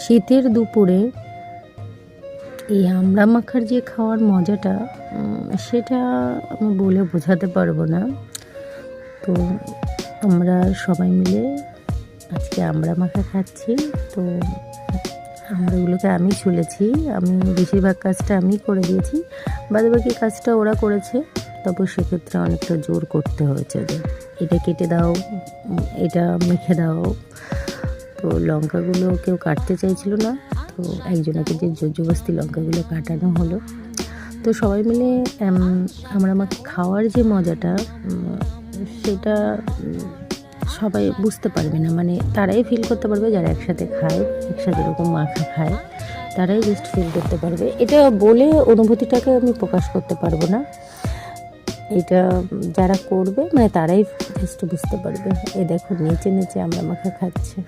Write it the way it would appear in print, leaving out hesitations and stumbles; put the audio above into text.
শীতের দুপুরে এই আমড়া মাখার যে খাওয়ার মজাটা সেটা আমি বলে বোঝাতে পারবো না। তো আমরা সবাই মিলে আজকে আমড়া মাখা খাচ্ছি। তো আমড়াগুলোকে আমি ছুলেছি, আমি বেশিরভাগ কাজটা আমি করে দিয়েছি, বাদবাকি কাজটা ওরা করেছে। তবে সেক্ষেত্রে অনেকটা জোর করতে হয়েছে যে এটা কেটে দাও, এটা মেখে দাও। তো লঙ্কাগুলো কেউ কাটতে চাইছিল না, তো একজনকে যে জোরজবস্তি লঙ্কাগুলো কাটানো হলো। তো সবাই মিলে আমরা আমাকে খাওয়ার যে মজাটা সেটা সবাই বুঝতে পারবে না, মানে তারাই ফিল করতে পারবে যারা একসাথে খায়, একসাথে এরকম মাখা খায়, তারাই জাস্ট ফিল করতে পারবে। এটা বলে অনুভূতিটাকে আমি প্রকাশ করতে পারবো না, এটা যারা করবে মানে তারাই জাস্ট বুঝতে পারবে। এ দেখো নেচে নেচে আমরা মাখা খাচ্ছে।